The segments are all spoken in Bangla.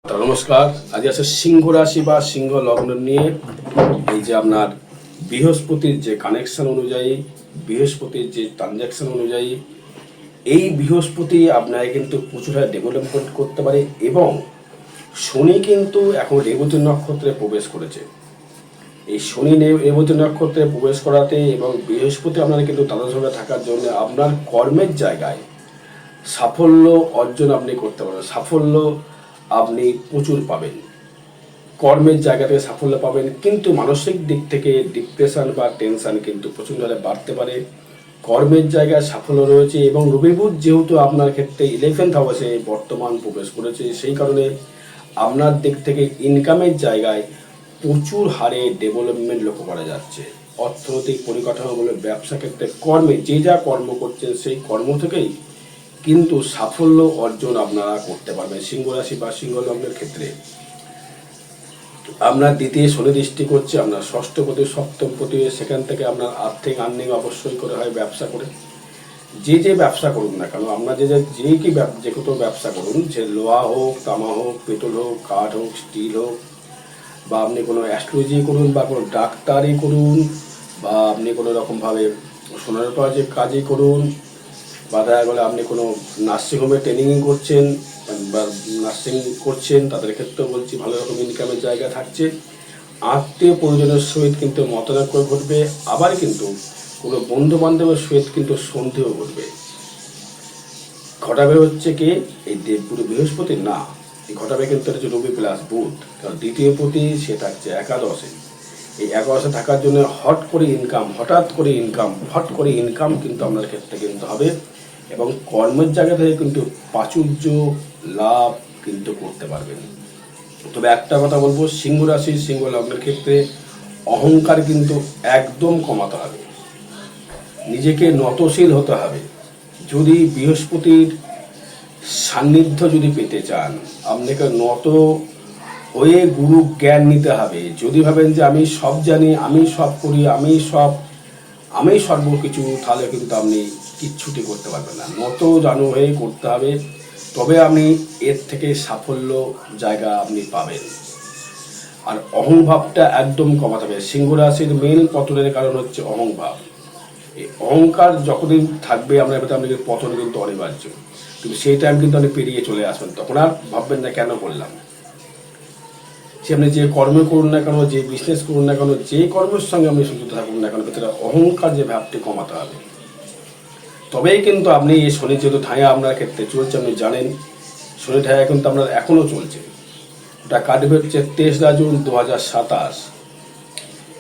নমস্কার। আজ আছে সিংহ রাশি বা সিংহ লগ্ন নিয়ে। এই যে আপনার বৃহস্পতির যে কানেকশন অনুযায়ী, বৃহস্পতির যে ট্রানজ্যাকশন অনুযায়ী, এই বৃহস্পতি আপনাকে কিন্তু প্রচুর ডেভেলপমেন্ট করতে পারে। এবং শনি কিন্তু এখন রেবতী নক্ষত্রে প্রবেশ করেছে। এই শনি রেবতী নক্ষত্রে প্রবেশ করাতে এবং বৃহস্পতি আপনার কিন্তু দ্বাদশভাবে থাকার জন্য আপনার কর্মের জায়গায় সাফল্য অর্জন আপনি করতে পারবেন। সাফল্য আপনি প্রচুর পাবেন, কর্মের জায়গা থেকে সাফল্য পাবেন। কিন্তু মানসিক দিক থেকে ডিপ্রেশন বা টেনশন কিন্তু প্রচণ্ডভাবে বাড়তে পারে। কর্মের জায়গায় সাফল্য রয়েছে এবং রবি বুধ যেহেতু আপনার ক্ষেত্রে 11th হাউসে বর্তমান প্রবেশ করেছে, সেই কারণে আপনার দিক থেকে ইনকামের জায়গায় প্রচুর হারে ডেভেলপমেন্ট লক্ষ্য করা যাচ্ছে। অর্থনৈতিক পরিকাঠামো বলে, ব্যবসা ক্ষেত্রে, কর্মে যে যা কর্ম করছেন সেই কর্ম থেকেই কিন্তু সাফল্য অর্জন আপনারা করতে পারবেন। সিংহ রাশি বা সিংহ লগ্নের ক্ষেত্রে আপনার দ্বিতীয় শনি দৃষ্টি করছে, আপনার ষষ্ঠ পতি সপ্তম পতি, সেখান থেকে আপনার আর্থিক আর্নিং অবশ্যই করে হয় ব্যবসা করে। যে ব্যবসা করুন না কেন, আপনার যে কোনো ব্যবসা করুন, যে লোহা হোক, তামা হোক, পেট্রোল হোক, কাঠ হোক, স্টিল হোক, বা আপনি কোনো অ্যাস্ট্রোলজি করুন, বা কোনো ডাক্তারি করুন, বা আপনি কোনো রকমভাবে সোনার কাজে কাজই করুন, বা দেখা গেলে আপনি কোনো নার্সিংহোমে ট্রেনিং করছেন বা নার্সিং করছেন, তাদের ক্ষেত্রেও বলছি ভালো রকম ইনকামের জায়গা থাকছে। আত্মীয় পরিজনের সহিত কিন্তু মতানৈক্য ঘটবে। আবার কিন্তু কোনো বন্ধু বান্ধবের সহিত কিন্তু সন্দেহ ঘটবে। ঘটাবে হচ্ছে কি, এই দেবগুরু বৃহস্পতি না, এই ঘটাবে কিন্তু হচ্ছে রবি প্লাস বুধ। কারণ দ্বিতীয় পতি সে থাকছে একাদশে। এই একাদশে থাকার জন্য হঠাৎ করে ইনকাম কিন্তু আপনার ক্ষেত্রে কিন্তু হবে। এবং কর্মের জায়গা থেকে কিন্তু প্রাচুর্য লাভ কিন্তু করতে পারবেন। তবে একটা কথা বলবো, সিংহ রাশি সিংহ লগ্নের ক্ষেত্রে অহংকার কিন্তু একদম কমাতে হবে, নিজেকে নতশীল হতে হবে। যদি বৃহস্পতির সান্নিধ্য যদি পেতে চান, আপনাকে নত হয়ে গুরু জ্ঞান নিতে হবে। যদি ভাবেন যে আমি সব জানি, আমি সব করি, আমি সর্বকিছু, তাহলে কিন্তু আপনি কিচ্ছুটি করতে পারবেন না। নত জানু হয়ে করতে হবে, তবে আপনি এর থেকে সাফল্য জায়গা আপনি পাবেন। আর অহংভাবটা একদম কমাতে হবে। সিংহ রাশির মেন পতনের কারণ হচ্ছে অহংভাব। এই অহংকার যতদিন থাকবে আপনার ভেতরে, আপনাকে পতন কিন্তু অনিবার্য। কিন্তু সেই টাইম কিন্তু আপনি পেরিয়ে চলে আসবেন, তখন আর ভাববেন না কেন করলাম। সে আপনি যে কর্ম করুন না কেন, যে বিজনেস করুন না কেন, যে কর্মের সঙ্গে আপনি যুক্ত থাকুন না কেন, ভেতরে অহংকার যে ভাবটি কমাতে হবে। তবেই কিন্তু আপনি এই শনি যেহেতু ঠাঁয়া আপনার ক্ষেত্রে চলছে, আপনি জানেন শনি ঠাঁয়া কিন্তু আপনার এখনও চলছে। ওটা কাটবে হচ্ছে 23 জুন 2027।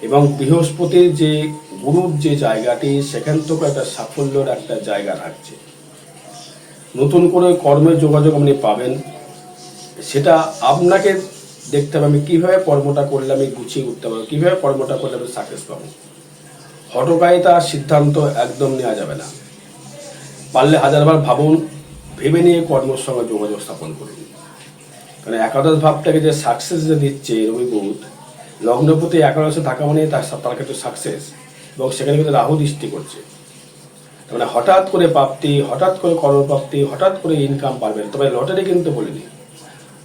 এবং বৃহস্পতির যে গুরুর যে জায়গাটি, সেখান থেকে একটা সাফল্যের একটা জায়গা থাকছে। নতুন করে কর্মের যোগাযোগ আপনি পাবেন। সেটা আপনাকে দেখতে হবে, আমি কীভাবে কর্মটা করলে আমি গুছিয়ে উঠতে পারবো, কীভাবে কর্মটা করলে আমি সাকসেস পাবো। হঠকারিতা সিদ্ধান্ত একদম নেওয়া যাবে না। পারলে হাজারবার ভাবুন, ভেবে নিয়ে কর্মের সঙ্গে যোগাযোগ স্থাপন করুন। কারণ একাদশ ভাবটাকে যে সাকসেস যে দিচ্ছে রবি বুধ, লগ্নপতি একাদশে থাকা মানে তার ক্ষেত্রে সাকসেস। এবং সেখানে কিন্তু রাহু দৃষ্টি করছে। তার মানে হঠাৎ করে প্রাপ্তি, হঠাৎ করে কর্মপ্রাপ্তি, হঠাৎ করে ইনকাম পাবেন। তবে লটারি কিন্তু বলিনি,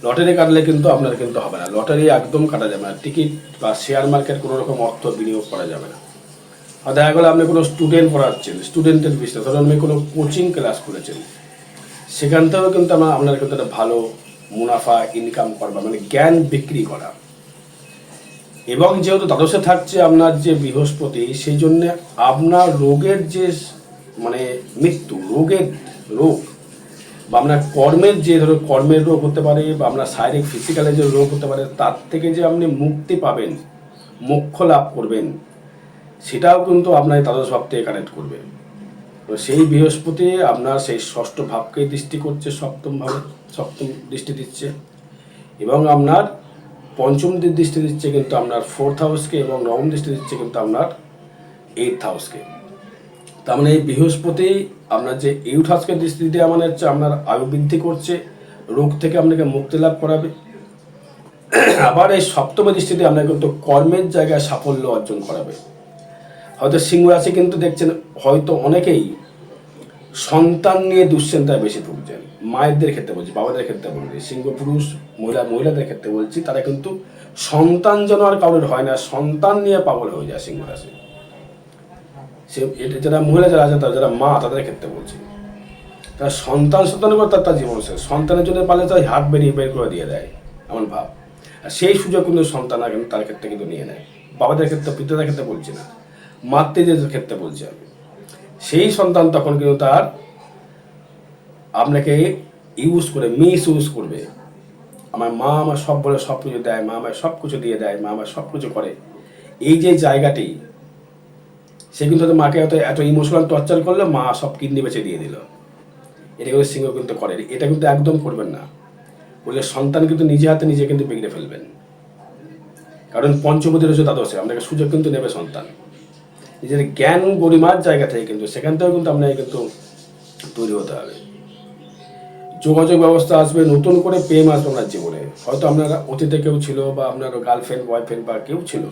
লটারি কাটলে কিন্তু আপনার কিন্তু হবে না। লটারি একদম কাটা যাবে না। টিকিট বা শেয়ার মার্কেট কোনো রকম অর্থ বিনিয়োগ করা যাবে না। আর দেখা গেলো আপনি কোনো স্টুডেন্ট পড়াচ্ছেন, স্টুডেন্টের বিজনেস, ধরুন আপনি কোনো কোচিং ক্লাস করেছেন, সেখান থেকেও কিন্তু আপনার কিন্তু একটা ভালো মুনাফা ইনকাম করবা, মানে জ্ঞান বিক্রি করা। এবং যেহেতু দ্বাদশে থাকছে আপনার যে বৃহস্পতি, সেই জন্য আপনার রোগের যে মানে মৃত্যু, রোগ বা আপনার কর্মের যে ধরো কর্মের রোগ হতে পারে, বা আপনার শারীরিক ফিজিক্যালের যে রোগ হতে পারে, তার থেকে যে আপনি মুক্তি পাবেন, মোক্ষ লাভ করবেন, সেটাও কিন্তু আপনার দ্বাদশ ভাব থেকে কানেক্ট করবে। তো সেই বৃহস্পতি আপনার সেই ষষ্ঠ ভাবকেই দৃষ্টি করছে, সপ্তম দৃষ্টি দিচ্ছে। এবং আপনার পঞ্চম দৃষ্টি দিচ্ছে কিন্তু আপনার 4th হাউসকে, এবং নবম দৃষ্টি দিচ্ছে কিন্তু আপনার 8th হাউসকে। তার মানে এই বৃহস্পতি আপনার যে 8th হাউসকে দৃষ্টি দেওয়া মানে হচ্ছে আপনার আয়ু বৃদ্ধি করছে, রোগ থেকে আপনাকে মুক্তি লাভ করাবে। আবার এই সপ্তম দৃষ্টিতে আপনাকে কিন্তু কর্মের জায়গায় সাফল্য অর্জন করাবে। হয়তো সিংহ রাশি কিন্তু দেখছেন, হয়তো অনেকেই সন্তান নিয়ে দুশ্চিন্তায় বেশি ভুগছেন। মায়েদের ক্ষেত্রে বলছি, বাবাদের ক্ষেত্রে বলছি, সিংহ পুরুষ মহিলাদের ক্ষেত্রে বলছি, তারা কিন্তু সন্তান যেন আর কারোর হয় না, সন্তান নিয়ে পাগল হয়ে যায় সিংহ রাশি। সে এটা যারা মহিলা যারা আছে, যারা মা, তাদের ক্ষেত্রে বলছি, তার সন্তান করে তার জীবন শেষ। সন্তানের জন্য পারলে তার হাত বের করে দিয়ে দেয় এমন ভাব। আর সেই সুযোগ কিন্তু সন্তানরা কিন্তু তার ক্ষেত্রে কিন্তু নিয়ে নেয়। বাবাদের ক্ষেত্রে, পিতাদের ক্ষেত্রে বলছি না, মাতৃদের ক্ষেত্রে বলছি আমি। সেই সন্তান তখন কিন্তু তার আপনাকে ইউজ করবে। আমার মা আমার সব বলে সব কিছু দেয়, মা আমায় সব কিছু দিয়ে দেয়, মা আমার সব কিছু করে, এই যে জায়গাটি, সে কিন্তু মাকে এত ইমোশনাল টর্চার করলো, মা সব কিডনি বেঁচে দিয়ে দিল। এটা কিন্তু সিংহ কিন্তু করে। এটা কিন্তু একদম করবেন না, বলে সন্তান কিন্তু নিজে হাতে নিজে কিন্তু বিগড়ে ফেলবেন। কারণ পঞ্চমতি রয়েছে দ্বাদশে, আপনাকে সুযোগ কিন্তু নেবে সন্তান নিজের জ্ঞান গরিমার জায়গা থেকে, কিন্তু সেখান থেকেও কিন্তু আপনাকে কিন্তু তৈরি হতে হবে। যোগাযোগ ব্যবস্থা আসবে, নতুন করে প্রেম আসবে আপনার জীবনে। হয়তো আপনার অতীতে কেউ ছিল, বা আপনার গার্লফ্রেন্ড বয়ফ্রেন্ড বা কেউ ছিল,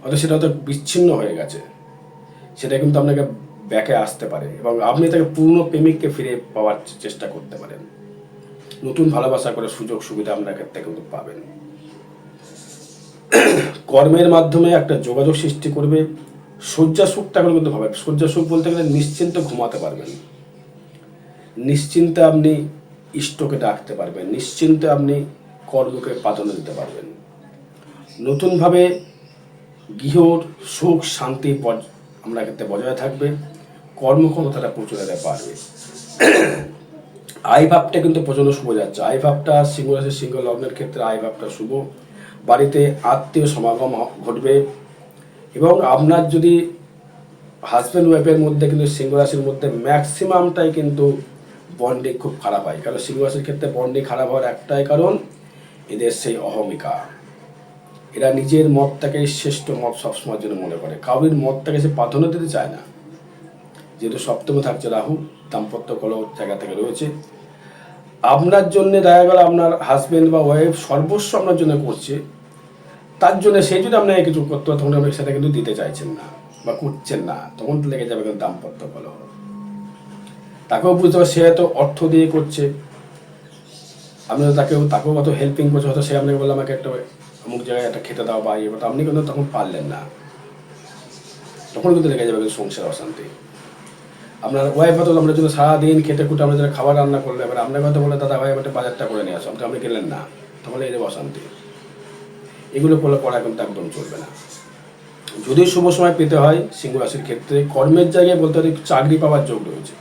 হয়তো সেটা হয়তো বিচ্ছিন্ন হয়ে গেছে, সেটা কিন্তু আপনাকে ব্যাকে আসতে পারে, এবং আপনি তাকে পূর্ণ প্রেমিককে ফিরে পাওয়ার চেষ্টা করতে পারেন। নতুন ভালোবাসা করে সুযোগ সুবিধা আপনার ক্ষেত্রে কিন্তু পাবেন। কর্মের মাধ্যমে একটা যোগাযোগ সৃষ্টি করবে। শয্যা সুখটা করে কিন্তু হবে। শয্যা সুখ বলতে গেলে নিশ্চিন্তে ঘুমাতে পারবেন, নিশ্চিন্তে আপনি ইষ্টকে ডাকতে পারবেন, নিশ্চিন্তে আপনি কর্মকে প্রাধান্য দিতে পারবেন। নতুনভাবে গৃহর সুখ শান্তি আপনার ক্ষেত্রে বজায় থাকবে। কর্মক্ষমতাটা প্রচুর পারবে। আয় ভাবটা কিন্তু প্রচন্ড শুভ যাচ্ছে। আয় ভাবটা সিংহ রাশি সিংহ লগ্নের ক্ষেত্রে আয় ভাবটা শুভ। বাড়িতে আত্মীয় সমাগম ঘটবে, এবং আপনার যদি হাজব্যান্ড ওয়াইফের মধ্যে কিন্তু সিংহ রাশির মধ্যে ম্যাক্সিমামটাই কিন্তু বন্ডিং খুব খারাপ হয়। কারণ সিংহ রাশির ক্ষেত্রে বন্ডিং খারাপ হওয়ার একটাই কারণ, এদের সেই অহমিকা। এরা নিজের মতটাকে শ্রেষ্ঠ মত সবসময়ের জন্য মনে করে, কাউরির মতটাকে সে প্রাধান্য দিতে চায় না। যেহেতু সপ্তমে থাকছে রাহু, দাম্পত্য কলহ জায়গা থেকে রয়েছে, আপনার জন্য দেখা গেল আপনার হাজব্যান্ড বা ওয়াইফ সর্বস্ব আপনার জন্য করছে, তার জন্য সেই যদি আপনাকে কিছু করতে হয়, তখন আপনি সেটা কিন্তু দিতে চাইছেন না বা করছেন না, তখন তো লেগে যাবে কিন্তু দাম্পত্য কলহ। তাকেও বুঝতে হবে সে হয়তো অর্থ দিয়ে করছে, আপনি তাকেও কত হেল্পিং করছে, হয়তো সে আপনাকে বললো আমাকে একটা অমুক জায়গায় একটা খেতে দাও বা ইয়ে, আপনি কিন্তু তখন পারলেন না, তখন কিন্তু লেগে যাবে কিন্তু সংসার অশান্তি। আপনার ওয়াইফ হয়তো আপনার জন্য সারাদিন খেটে খুঁটে আপনার জন্য খাবার রান্না করলে, এবার আপনাকে হয়তো বলে দাদা ভাই একটা বাজারটা করে নিয়ে আসো, আপনি গেলেন না, তখন লেগে যাবে অশান্তি। এগুলো করা কিন্তু একদম চলবে না। যদি শুভ সময় পেতে হয় সিংহ রাশির ক্ষেত্রে, কর্মের জায়গায় বলতে পারি চাকরি পাওয়ার যোগ রয়েছে।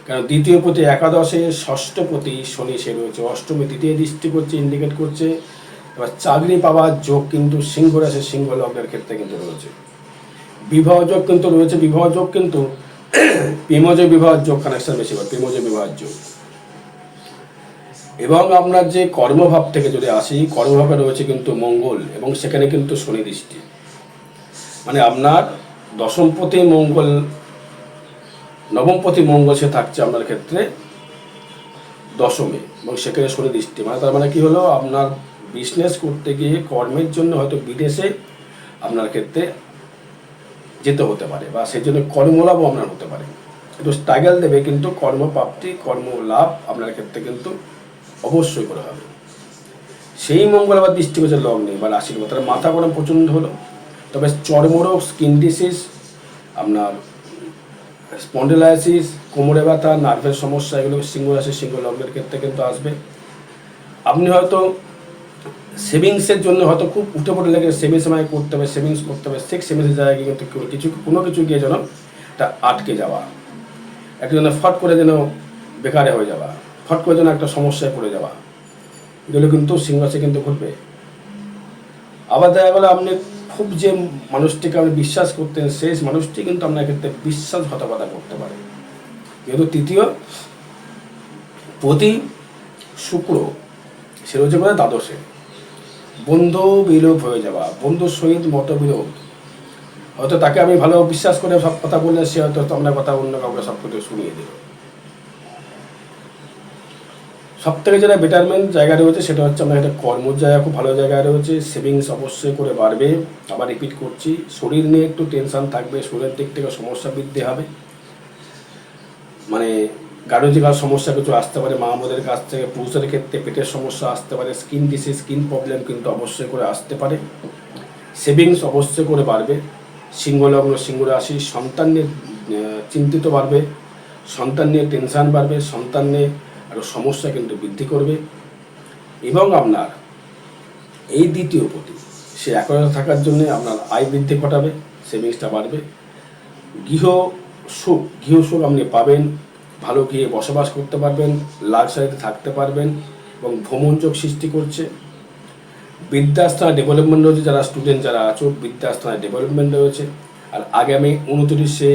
কারণ দ্বিতীয় পতি একাদশে, ষষ্ঠপতি শনি সে রয়েছে, অষ্টমী তৃতীয় দৃষ্টি করছে, ইন্ডিকেট করছে। এবার চাকরি পাওয়ার যোগ কিন্তু সিংহ রাশি সিংহ লগ্নের ক্ষেত্রে কিন্তু রয়েছে। বিবাহ যোগ কিন্তু রয়েছে, বিবাহ যোগ কিন্তু প্রেমজ বিবাহের যোগ কানেকশন বেশি হয়, প্রেমজ বিবাহের যোগ। এবং আপনার যে কর্মভাব থেকে যদি আসি, কর্মভাবে রয়েছে কিন্তু মঙ্গল, এবং সেখানে কিন্তু শনি দৃষ্টি, মানে আপনার দশমপতি মঙ্গল, নবমপতি মঙ্গল সে থাকছে আপনার ক্ষেত্রে দশমে, এবং সেখানে শনি দৃষ্টি, মানে তার মানে কি হলো, আপনার বিজনেস করতে গিয়ে কর্মের জন্য হয়তো বিদেশে আপনার ক্ষেত্রে যেতে হতে পারে, বা সেই জন্য কর্মলাভও আপনার হতে পারে। একটু স্ট্রাগল দেবে, কিন্তু কর্মপ্রাপ্তি কর্মলাভ আপনার ক্ষেত্রে কিন্তু অবশ্যই করে হবে। সেই মঙ্গল আবার দৃষ্টি করছে লগ্নে বা রাশির মতো, মাথা গরম প্রচণ্ড হলো, তবে চর্মরোগ, স্কিন ডিসিজ, আপনার স্পন্ডিলাইসিস, কোমরে ব্যথা, নার্ভের সমস্যা, এগুলো সিংহ রাশি সিংহ লগ্নের ক্ষেত্রে কিন্তু আসবে। আপনি হয়তো সেভিংসের জন্য হয়তো খুব উঠে পড়ে লেগে সেভিংস করতে হবে, সেভিংস করতে হবে, সেভিংসের জায়গায় কিন্তু কোনো কিছু গিয়ে যেন এটা আটকে যাওয়া, একটা যেন ফট করে যেন বেকারে হয়ে যাওয়া, ফট করে যেন একটা সমস্যায় পড়ে যাওয়া, এগুলো কিন্তু সিংহ রাশি কিন্তু ঘটবে। আবার দেখা গেলো আপনি খুব যে মানুষটিকে আপনি বিশ্বাস করতেন, সেই মানুষটি কিন্তু আপনার ক্ষেত্রে বিশ্বাসঘাতকতা করতে পারে। যেহেতু তৃতীয় প্রতি শুক্র সে রয়েছে বলে দ্বাদশে, বন্ধু বিলোপ হয়ে যাওয়া, বন্ধুর সহিত মতবিরোধ, হয়তো তাকে আমি ভালো বিশ্বাস করে সব কথা বললে সে হয়তো আপনার কথা অন্য কাউকে সব কিছু শুনিয়ে দিল। সব থেকে যেটা বেটারমেন্ট জায়গা রয়েছে সেটা হচ্ছে আপনার একটা কর্মের জায়গা খুব ভালো জায়গায় রয়েছে, সেভিংস অবশ্যই করে বাড়বে। আবার রিপিট করছি, শরীর নিয়ে একটু টেনশন থাকবে, শরীরের দিক থেকে সমস্যা বৃদ্ধি হবে, মানে গার্হস্থ্যকাল সমস্যা কিছু আসতে পারে মা আমাদের কাছ থেকে, পুরুষের ক্ষেত্রে পেটের সমস্যা আসতে পারে, স্কিন ডিসিজ, স্কিন প্রবলেম কিন্তু অবশ্যই করে আসতে পারে, সেভিংস অবশ্যই করে বাড়বে। সিংহ লগ্ন সিংহ রাশি, সন্তান নিয়ে চিন্তিত বাড়বে, সন্তান নিয়ে টেনশান বাড়বে, সন্তান নিয়ে আরও সমস্যা কিন্তু বৃদ্ধি করবে। এবং আপনার এই দ্বিতীয় পতি সে একতা থাকার জন্য আপনার আয় বৃদ্ধি ঘটাবে, সেভিংসটা বাড়বে। গৃহ সুখ আপনি পাবেন, ভালো গিয়ে বসবাস করতে পারবেন, লাক্সারিতে থাকতে পারবেন এবং ভ্রমণযোগ সৃষ্টি করছে। বিদ্যাস্থানে ডেভেলপমেন্ট রয়েছে, যারা স্টুডেন্ট যারা আছো বিদ্যাস্থানে ডেভেলপমেন্ট রয়েছে। আর আগামী 29শে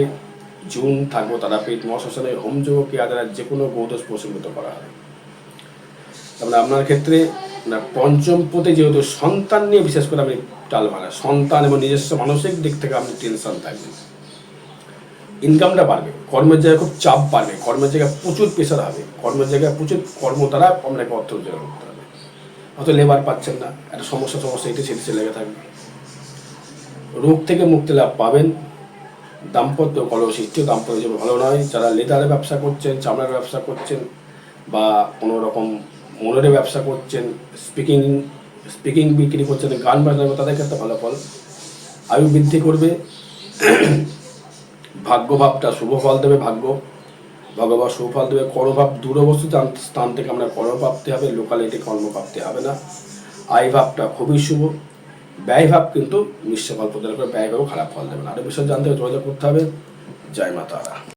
জুন থাকবো তারাপীঠ মহাশ্মশানে হোমযোগ কেয়াদার যে কোনো গৌদোষ প্রশমিত করা হবে। তারপরে আপনার ক্ষেত্রে পঞ্চম পথে যেহেতু সন্তান নিয়ে বিশেষ করে আপনি টাল মারা, সন্তান এবং নিজস্ব মানসিক দিক থেকে আপনি টেনশন থাকবেন। ইনকামটা বাড়বে, কর্মের জায়গায় খুব চাপ বাড়বে, কর্মের জায়গায় প্রচুর প্রেশার হবে, কর্মের জায়গায় প্রচুর কর্ম দ্বারা আপনাকে অর্থ রোজগার করতে হবে। হয়তো লেবার পাচ্ছেন না, একটা সমস্যা এটি সেটি লেগে থাকবে। রোগ থেকে মুক্তি লাভ পাবেন। দাম্পত্য কলহ সৃষ্টি, দাম্পত্য জীবন ভালো নয়। যারা লেদারের ব্যবসা করছেন, চামড়ার ব্যবসা করছেন বা কোনো রকম মনের ব্যবসা করছেন, স্পিকিং বিক্রি করছেন, গান বাজনা, তাদের ক্ষেত্রে ভালো ফল। আয়ু বৃদ্ধি করবে, ভাগ্যভাবটা শুভ ফল দেবে, ভগবান শুভ ফল দেবে। করভাব দূরবর্তী স্থান থেকে আমরা কর্মপ্রাপ্তি হবে, লোকালিটি কর্মপ্রাপ্তি হবে না। আয়ভাবটা খুবই শুভ, ব্যয়ভাব কিন্তু মিশ্র ফল প্রদান করে, ব্যয়ভাবও খারাপ ফল দেবে না। আরও বিষয় জানতে যোগাযোগ করতে হবে। জয় মা তারা।